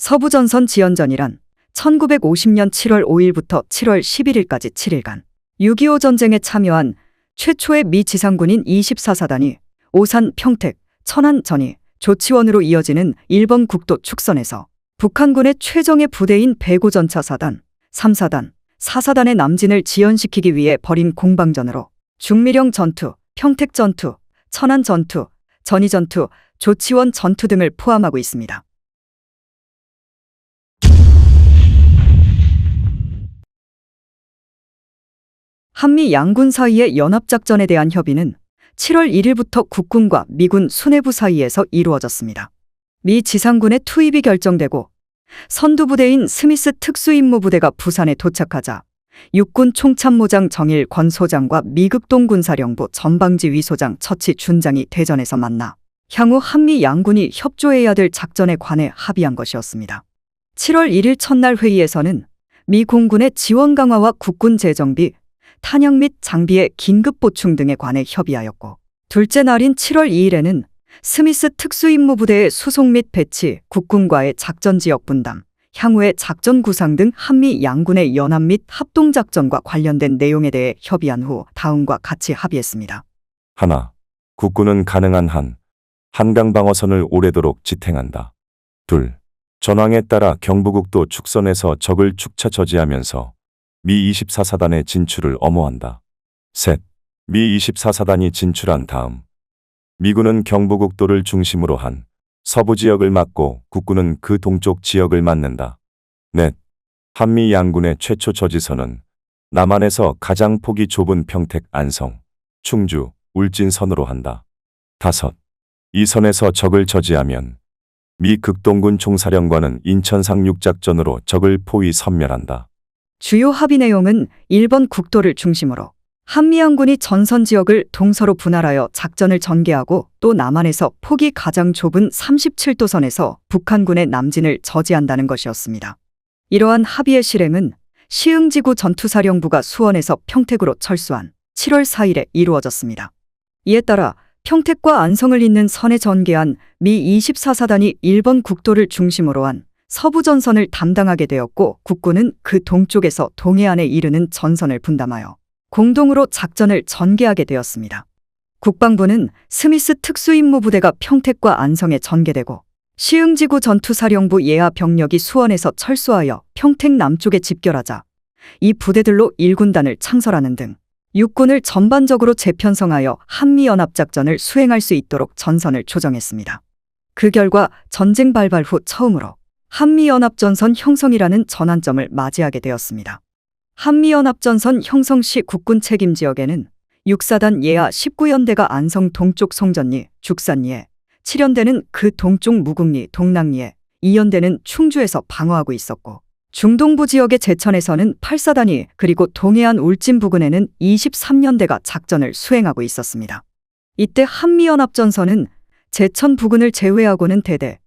서부전선 지연전이란 1950년 7월 5일부터 7월 11일까지 7일간 6.25 전쟁에 참여한 최초의 미 지상군인 24사단이 오산, 평택, 천안, 전이, 조치원으로 이어지는 일본 국도 축선에서 북한군의 최정예 부대인 105전차 사단, 3사단, 4사단의 남진을 지연시키기 위해 벌인 공방전으로 중미령 전투, 평택 전투, 천안 전투, 전이 전투, 조치원 전투 등을 포함하고 있습니다. 한미 양군 사이의 연합작전에 대한 협의는 7월 1일부터 국군과 미군 수뇌부 사이에서 이루어졌습니다. 미 지상군의 투입이 결정되고 선두부대인 스미스 특수임무부대가 부산에 도착하자 육군 총참모장 정일권 소장과 미극동 군사령부 전방지휘 소장 처치 준장이 대전에서 만나 향후 한미 양군이 협조해야 될 작전에 관해 합의한 것이었습니다. 7월 1일 첫날 회의에서는 미 공군의 지원 강화와 국군 재정비, 탄약 및 장비의 긴급 보충 등에 관해 협의하였고, 둘째 날인 7월 2일에는 스미스 특수임무부대의 수송 및 배치, 국군과의 작전지역 분담, 향후의 작전 구상 등 한미 양군의 연합 및 합동작전과 관련된 내용에 대해 협의한 후 다음과 같이 합의했습니다. 하나, 국군은 가능한 한 한강 방어선을 오래도록 지탱한다. 둘, 전황에 따라 경부국도 축선에서 적을 축차 저지하면서 미 24사단의 진출을 엄호한다. 셋, 미 24사단이 진출한 다음 미군은 경부국도를 중심으로 한 서부 지역을 막고 국군은 그 동쪽 지역을 맡는다. 넷, 한미 양군의 최초 저지선은 남한에서 가장 폭이 좁은 평택, 안성, 충주, 울진선으로 한다. 다섯, 이 선에서 적을 저지하면 미 극동군 총사령관은 인천 상륙작전으로 적을 포위 섬멸한다. 주요 합의 내용은 1번 국도를 중심으로 한미 양군이 전선 지역을 동서로 분할하여 작전을 전개하고 또 남한에서 폭이 가장 좁은 37도선에서 북한군의 남진을 저지한다는 것이었습니다. 이러한 합의의 실행은 시흥지구 전투사령부가 수원에서 평택으로 철수한 7월 4일에 이루어졌습니다. 이에 따라 평택과 안성을 잇는 선에 전개한 미 24사단이 1번 국도를 중심으로 한 서부전선을 담당하게 되었고, 국군은 그 동쪽에서 동해안에 이르는 전선을 분담하여 공동으로 작전을 전개하게 되었습니다. 국방부는 스미스 특수임무부대가 평택과 안성에 전개되고 시흥지구 전투사령부 예하 병력이 수원에서 철수하여 평택 남쪽에 집결하자 이 부대들로 1군단을 창설하는 등 육군을 전반적으로 재편성하여 한미연합작전을 수행할 수 있도록 전선을 조정했습니다. 그 결과 전쟁 발발 후 처음으로 한미연합전선 형성이라는 전환점을 맞이하게 되었습니다. 한미연합전선 형성 시 국군 책임 지역에는 6사단 예하 19연대가 안성 동쪽 송전리, 죽산리에, 7연대는 그 동쪽 무국리, 동락리에, 2연대는 충주에서 방어하고 있었고, 중동부 지역의 제천에서는 8사단이 그리고 동해안 울진 부근에는 23연대가 작전을 수행하고 있었습니다. 이때 한미연합전선은 제천 부근을 제외하고는 대대,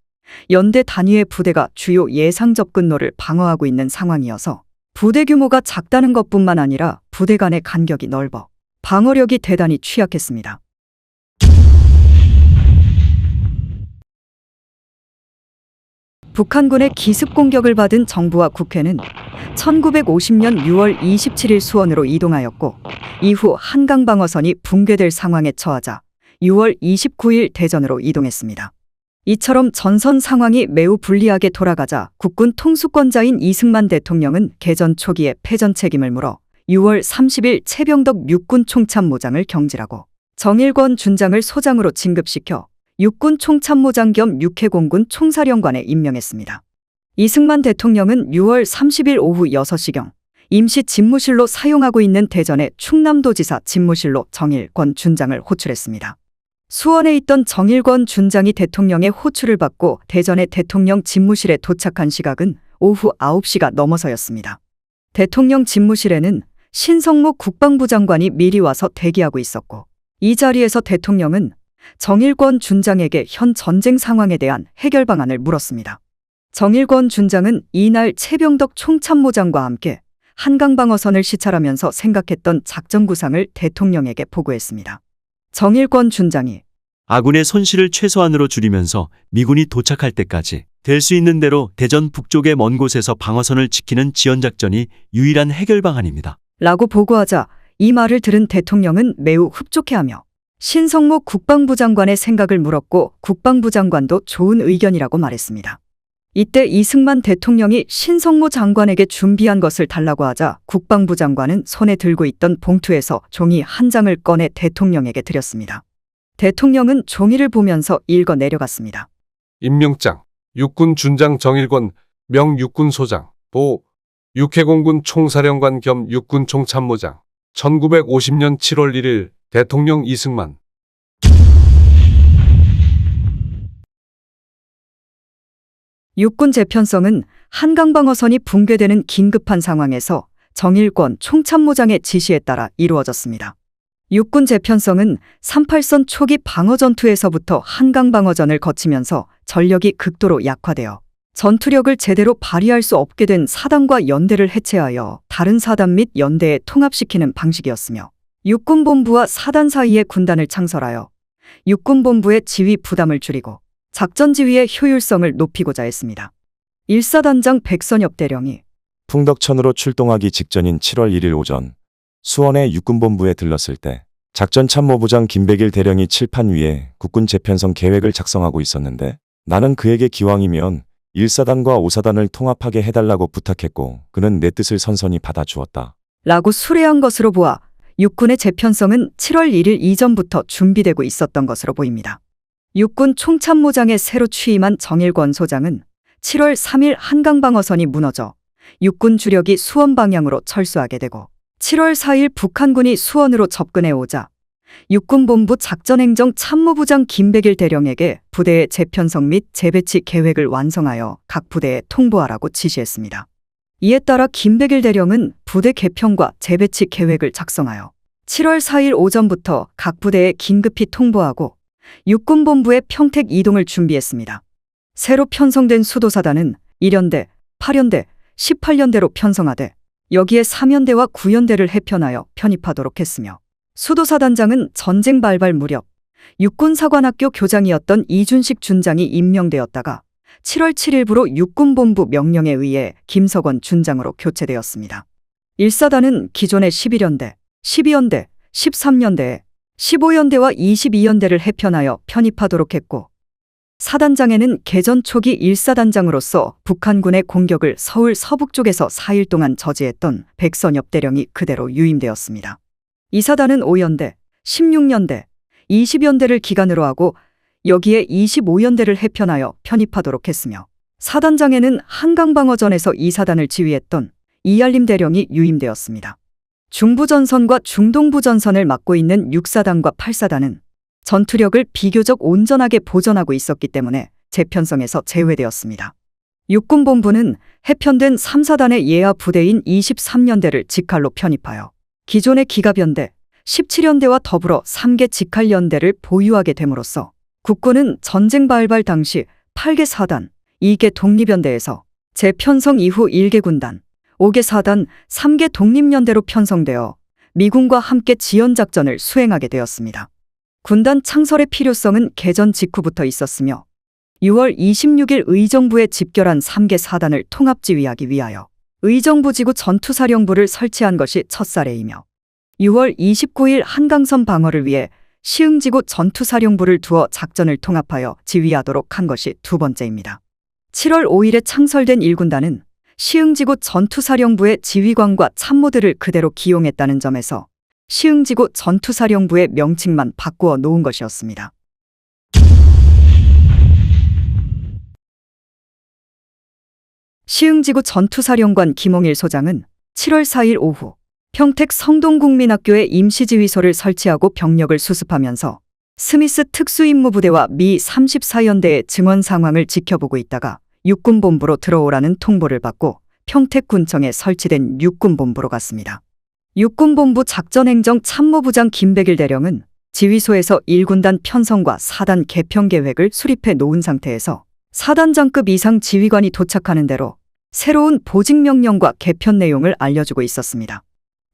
연대 단위의 부대가 주요 예상 접근로를 방어하고 있는 상황이어서 부대 규모가 작다는 것뿐만 아니라 부대 간의 간격이 넓어 방어력이 대단히 취약했습니다. 북한군의 기습 공격을 받은 정부와 국회는 1950년 6월 27일 수원으로 이동하였고, 이후 한강 방어선이 붕괴될 상황에 처하자 6월 29일 대전으로 이동했습니다. 이처럼 전선 상황이 매우 불리하게 돌아가자 국군 통수권자인 이승만 대통령은 개전 초기에 패전 책임을 물어 6월 30일 최병덕 육군 총참모장을 경질하고 정일권 준장을 소장으로 진급시켜 육군 총참모장 겸 육해공군 총사령관에 임명했습니다. 이승만 대통령은 6월 30일 오후 6시경 임시 집무실로 사용하고 있는 대전의 충남도지사 집무실로 정일권 준장을 호출했습니다. 수원에 있던 정일권 준장이 대통령의 호출을 받고 대전의 대통령 집무실에 도착한 시각은 오후 9시가 넘어서였습니다. 대통령 집무실에는 신성모 국방부 장관이 미리 와서 대기하고 있었고, 이 자리에서 대통령은 정일권 준장에게 현 전쟁 상황에 대한 해결 방안을 물었습니다. 정일권 준장은 이날 최병덕 총참모장과 함께 한강 방어선을 시찰하면서 생각했던 작전 구상을 대통령에게 보고했습니다. 정일권 준장이 아군의 손실을 최소한으로 줄이면서 미군이 도착할 때까지 될 수 있는 대로 대전 북쪽의 먼 곳에서 방어선을 지키는 지연작전이 유일한 해결 방안입니다. 라고 보고하자 이 말을 들은 대통령은 매우 흡족해하며 신성모 국방부 장관의 생각을 물었고 국방부 장관도 좋은 의견이라고 말했습니다. 이때 이승만 대통령이 신성모 장관에게 준비한 것을 달라고 하자 국방부 장관은 손에 들고 있던 봉투에서 종이 한 장을 꺼내 대통령에게 드렸습니다. 대통령은 종이를 보면서 읽어 내려갔습니다. 임명장, 육군 준장 정일권, 명 육군소장, 보, 육해공군 총사령관 겸 육군 총참모장, 1950년 7월 1일 대통령 이승만. 육군 재편성은 한강방어선이 붕괴되는 긴급한 상황에서 정일권 총참모장의 지시에 따라 이루어졌습니다. 육군 재편성은 38선 초기 방어전투에서부터 한강방어전을 거치면서 전력이 극도로 약화되어 전투력을 제대로 발휘할 수 없게 된 사단과 연대를 해체하여 다른 사단 및 연대에 통합시키는 방식이었으며 육군본부와 사단 사이의 군단을 창설하여 육군본부의 지휘 부담을 줄이고 작전 지휘의 효율성을 높이고자 했습니다. 1사단장 백선엽 대령이 풍덕천으로 출동하기 직전인 7월 1일 오전 수원의 육군본부에 들렀을 때 작전참모부장 김백일 대령이 칠판 위에 국군 재편성 계획을 작성하고 있었는데 나는 그에게 기왕이면 1사단과 5사단을 통합하게 해달라고 부탁했고 그는 내 뜻을 선선히 받아주었다. 라고 수레한 것으로 보아 육군의 재편성은 7월 1일 이전부터 준비되고 있었던 것으로 보입니다. 육군 총참모장에 새로 취임한 정일권 소장은 7월 3일 한강방어선이 무너져 육군 주력이 수원 방향으로 철수하게 되고 7월 4일 북한군이 수원으로 접근해 오자 육군본부 작전행정 참모부장 김백일 대령에게 부대의 재편성 및 재배치 계획을 완성하여 각 부대에 통보하라고 지시했습니다. 이에 따라 김백일 대령은 부대 개편과 재배치 계획을 작성하여 7월 4일 오전부터 각 부대에 긴급히 통보하고 육군본부의 평택 이동을 준비했습니다. 새로 편성된 수도사단은 1연대, 8연대, 18연대로 편성하되 여기에 3연대와 9연대를 해편하여 편입하도록 했으며 수도사단장은 전쟁 발발 무렵 육군사관학교 교장이었던 이준식 준장이 임명되었다가 7월 7일부로 육군본부 명령에 의해 김석원 준장으로 교체되었습니다. 1사단은 기존의 11연대, 12연대, 13연대에 15연대와 22연대를 해편하여 편입하도록 했고 사단장에는 개전 초기 1사단장으로서 북한군의 공격을 서울 서북 쪽에서 4일 동안 저지했던 백선엽 대령이 그대로 유임되었습니다. 2사단은 5연대, 16연대, 20연대를 기간으로 하고 여기에 25연대를 해편하여 편입하도록 했으며 사단장에는 한강방어전에서 2사단을 지휘했던 이알림 대령이 유임되었습니다. 중부전선과 중동부전선을 맡고 있는 6사단과 8사단은 전투력을 비교적 온전하게 보존하고 있었기 때문에 재편성에서 제외되었습니다. 육군본부는 해편된 3사단의 예하 부대인 23연대를 직할로 편입하여 기존의 기갑연대, 17연대와 더불어 3개 직할연대를 보유하게 됨으로써 국군은 전쟁 발발 당시 8개 사단, 2개 독립연대에서 재편성 이후 1개 군단, 5개 사단, 3개 독립연대로 편성되어 미군과 함께 지연작전을 수행하게 되었습니다. 군단 창설의 필요성은 개전 직후부터 있었으며 6월 26일 의정부에 집결한 3개 사단을 통합지휘하기 위하여 의정부지구 전투사령부를 설치한 것이 첫 사례이며 6월 29일 한강선 방어를 위해 시흥지구 전투사령부를 두어 작전을 통합하여 지휘하도록 한 것이 두 번째입니다. 7월 5일에 창설된 1군단은 시흥지구 전투사령부의 지휘관과 참모들을 그대로 기용했다는 점에서 시흥지구 전투사령부의 명칭만 바꾸어 놓은 것이었습니다. 시흥지구 전투사령관 김홍일 소장은 7월 4일 오후 평택 성동국민학교에 임시지휘소를 설치하고 병력을 수습하면서 스미스 특수임무부대와 미 34연대의 증원 상황을 지켜보고 있다가 육군본부로 들어오라는 통보를 받고 평택군청에 설치된 육군본부로 갔습니다. 육군본부 작전행정 참모부장 김백일 대령은 지휘소에서 1군단 편성과 4단 개편 계획을 수립해 놓은 상태에서 4단장급 이상 지휘관이 도착하는 대로 새로운 보직명령과 개편 내용을 알려주고 있었습니다.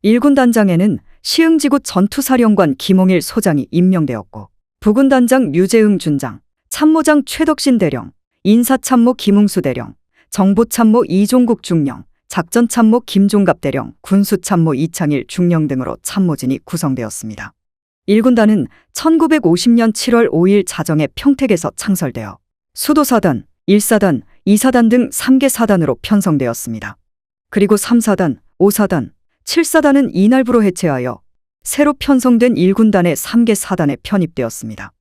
1군단장에는 시흥지구 전투사령관 김홍일 소장이 임명되었고 부군단장 류재흥 준장, 참모장 최덕신 대령, 인사참모 김웅수 대령, 정보참모 이종국 중령, 작전참모 김종갑 대령, 군수참모 이창일 중령 등으로 참모진이 구성되었습니다. 1군단은 1950년 7월 5일 자정에 평택에서 창설되어 수도사단, 1사단, 2사단 등 3개 사단으로 편성되었습니다. 그리고 3사단, 5사단, 7사단은 이날부로 해체하여 새로 편성된 1군단의 3개 사단에 편입되었습니다.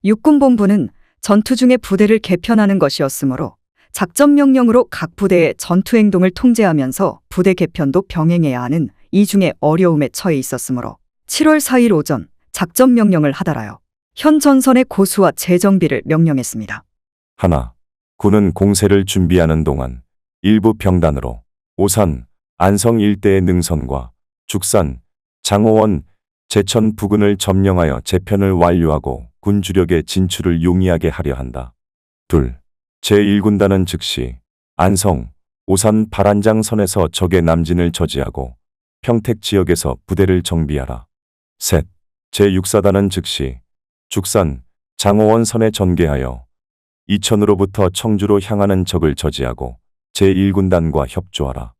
육군본부는 전투 중에 부대를 개편하는 것이었으므로 작전명령으로 각 부대의 전투행동을 통제하면서 부대 개편도 병행해야 하는 이중의 어려움에 처해 있었으므로 7월 4일 오전 작전명령을 하달하여 현 전선의 고수와 재정비를 명령했습니다. 하나, 군은 공세를 준비하는 동안 일부 병단으로 오산, 안성 일대의 능선과 죽산, 장호원, 제천 부근을 점령하여 재편을 완료하고 군 주력의 진출을 용이하게 하려 한다. 둘, 제1군단은 즉시 안성, 오산 발안장선에서 적의 남진을 저지하고 평택 지역에서 부대를 정비하라. 셋, 제6사단은 즉시 죽산, 장호원 선에 전개하여 이천으로부터 청주로 향하는 적을 저지하고 제1군단과 협조하라.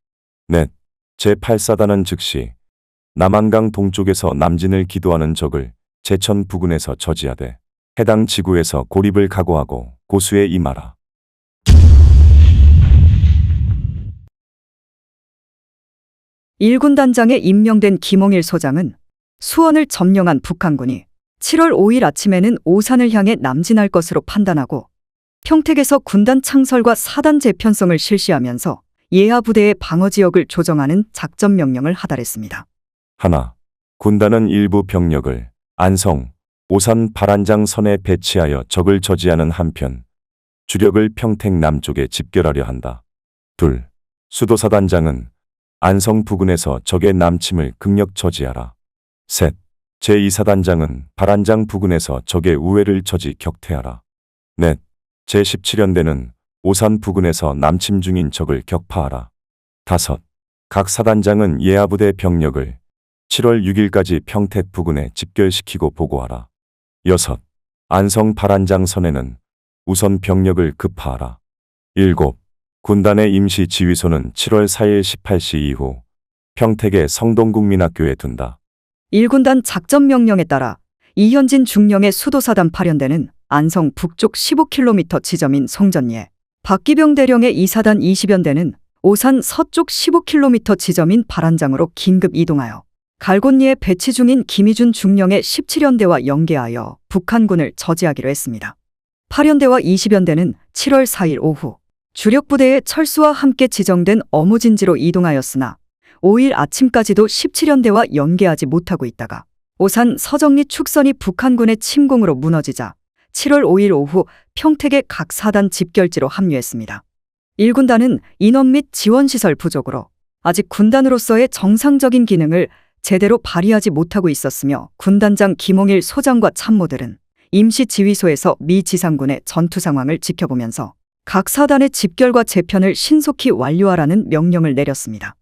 넷, 제8사단은 즉시 남한강 동쪽에서 남진을 기도하는 적을 제천 부근에서 저지하되 해당 지구에서 고립을 각오하고 고수에 임하라. 일군단장에 임명된 김홍일 소장은 수원을 점령한 북한군이 7월 5일 아침에는 오산을 향해 남진할 것으로 판단하고 평택에서 군단 창설과 사단 재편성을 실시하면서 예하 부대의 방어 지역을 조정하는 작전 명령을 하달했습니다. 하나, 군단은 일부 병력을 안성, 오산 발안장 선에 배치하여 적을 저지하는 한편 주력을 평택 남쪽에 집결하려 한다. 둘, 수도사단장은 안성 부근에서 적의 남침을 극력 저지하라. 셋, 제2사단장은 발안장 부근에서 적의 우회를 저지 격퇴하라. 넷, 제17연대는 오산 부근에서 남침 중인 적을 격파하라. 다섯, 각 사단장은 예하부대 병력을 7월 6일까지 평택 부근에 집결시키고 보고하라. 여섯, 안성 발안장 선에는 우선 병력을 급파하라. 일곱, 군단의 임시 지휘소는 7월 4일 18시 이후 평택의 성동국민학교에 둔다. 1군단 작전명령에 따라 이현진 중령의 수도사단 8연대는 안성 북쪽 15km 지점인 송전리에, 박기병 대령의 2사단 20연대는 오산 서쪽 15km 지점인 발안장으로 긴급 이동하여 갈곤리에 배치 중인 김희준 중령의 17연대와 연계하여 북한군을 저지하기로 했습니다. 8연대와 20연대는 7월 4일 오후 주력 부대의 철수와 함께 지정된 어무진지로 이동하였으나 5일 아침까지도 17연대와 연계하지 못하고 있다가 오산 서정리 축선이 북한군의 침공으로 무너지자 7월 5일 오후 평택의 각 사단 집결지로 합류했습니다. 1군단은 인원 및 지원시설 부족으로 아직 군단으로서의 정상적인 기능을 제대로 발휘하지 못하고 있었으며 군단장 김홍일 소장과 참모들은 임시 지휘소에서 미 지상군의 전투 상황을 지켜보면서 각 사단의 집결과 재편을 신속히 완료하라는 명령을 내렸습니다.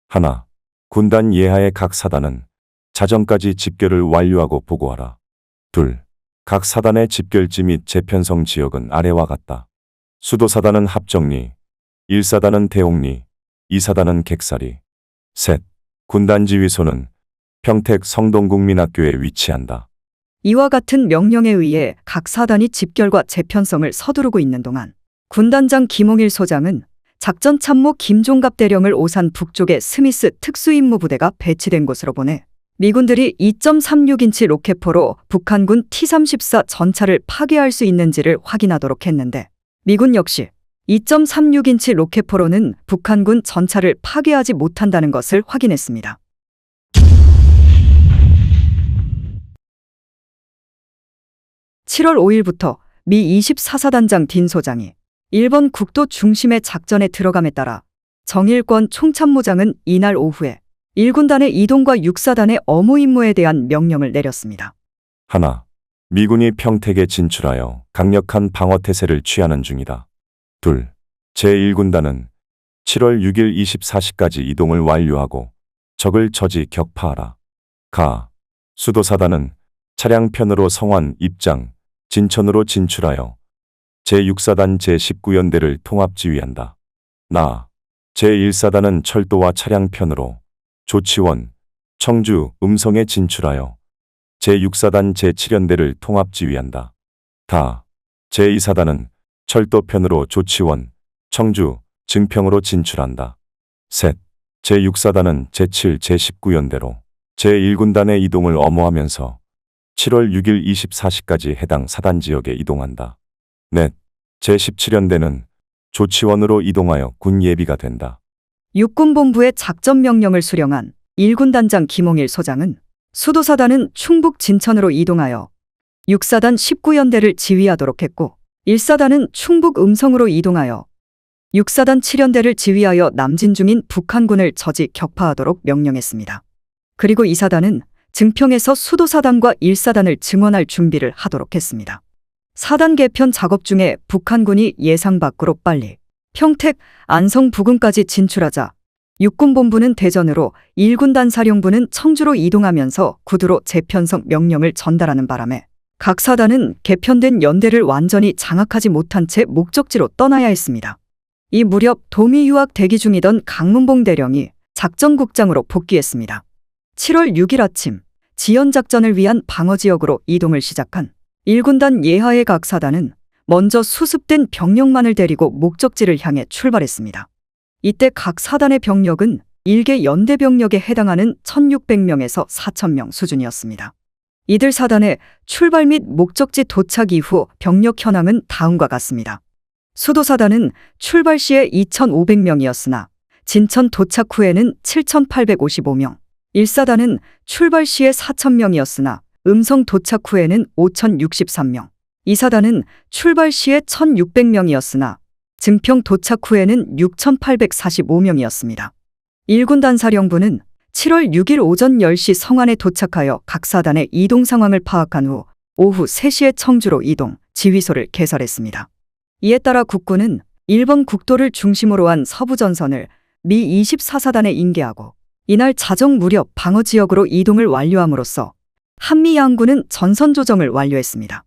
하나, 군단 예하의 각 사단은 자정까지 집결을 완료하고 보고하라. 둘, 각 사단의 집결지 및 재편성 지역은 아래와 같다. 수도사단은 합정리, 1사단은 대옥리, 2사단은 객사리. 셋, 군단 지휘소는 평택 성동국민학교에 위치한다. 이와 같은 명령에 의해 각 사단이 집결과 재편성을 서두르고 있는 동안 군단장 김홍일 소장은 작전참모 김종갑 대령을 오산 북쪽에 스미스 특수임무부대가 배치된 곳으로 보내 미군들이 2.36인치 로켓포로 북한군 T-34 전차를 파괴할 수 있는지를 확인하도록 했는데 미군 역시 2.36인치 로켓포로는 북한군 전차를 파괴하지 못한다는 것을 확인했습니다. (7월 5일부터) 미 24사단장 딘 소장이 일본 국도 중심의 작전에 들어감에 따라 정일권 총참모장은 이날 오후에 1군단의 이동과 6사단의 어무 임무에 대한 명령을 내렸습니다. 하나, 미군이 평택에 진출하여 강력한 방어 태세를 취하는 중이다. 둘, 제1군단은 7월 6일 24시까지 이동을 완료하고 적을 저지 격파하라. 가. 수도사단은 차량편으로 성완 입장, 진천으로 진출하여 제6사단 제19연대를 통합지휘한다. 나. 제1사단은 철도와 차량편으로 조치원, 청주, 음성에 진출하여 제6사단 제7연대를 통합지휘한다. 다. 제2사단은 철도편으로 조치원, 청주, 증평으로 진출한다. 셋. 제6사단은 제7, 제19연대로 제1군단의 이동을 엄호하면서 7월 6일 24시까지 해당 사단 지역에 이동한다. 넷. 제17연대는 조치원으로 이동하여 군 예비가 된다. 육군본부의 작전명령을 수령한 1군단장 김홍일 소장은 수도사단은 충북 진천으로 이동하여 6사단 19연대를 지휘하도록 했고 1사단은 충북 음성으로 이동하여 6사단 7연대를 지휘하여 남진 중인 북한군을 저지 격파하도록 명령했습니다. 그리고 2사단은 증평에서 수도사단과 1사단을 증원할 준비를 하도록 했습니다. 사단 개편 작업 중에 북한군이 예상 밖으로 빨리 평택, 안성 부근까지 진출하자 육군본부는 대전으로 1군단 사령부는 청주로 이동하면서 구두로 재편성 명령을 전달하는 바람에 각 사단은 개편된 연대를 완전히 장악하지 못한 채 목적지로 떠나야 했습니다. 이 무렵 도미 유학 대기 중이던 강문봉 대령이 작전국장으로 복귀했습니다. 7월 6일 아침 지연작전을 위한 방어지역으로 이동을 시작한 1군단 예하의 각 사단은 먼저 수습된 병력만을 데리고 목적지를 향해 출발했습니다. 이때 각 사단의 병력은 일개 연대 병력에 해당하는 1600명에서 4000명 수준이었습니다. 이들 사단의 출발 및 목적지 도착 이후 병력 현황은 다음과 같습니다. 수도사단은 출발 시에 2500명이었으나 진천 도착 후에는 7855명, 1사단은 출발 시에 4000명이었으나 음성 도착 후에는 5063명, 2사단은 출발 시에 1600명이었으나 증평 도착 후에는 6845명이었습니다. 1군단 사령부는 7월 6일 오전 10시 성안에 도착하여 각 사단의 이동 상황을 파악한 후 오후 3시에 청주로 이동, 지휘소를 개설했습니다. 이에 따라 국군은 1번 국도를 중심으로 한 서부전선을 미 24사단에 인계하고 이날 자정 무렵 방어지역으로 이동을 완료함으로써 한미 양군은 전선 조정을 완료했습니다.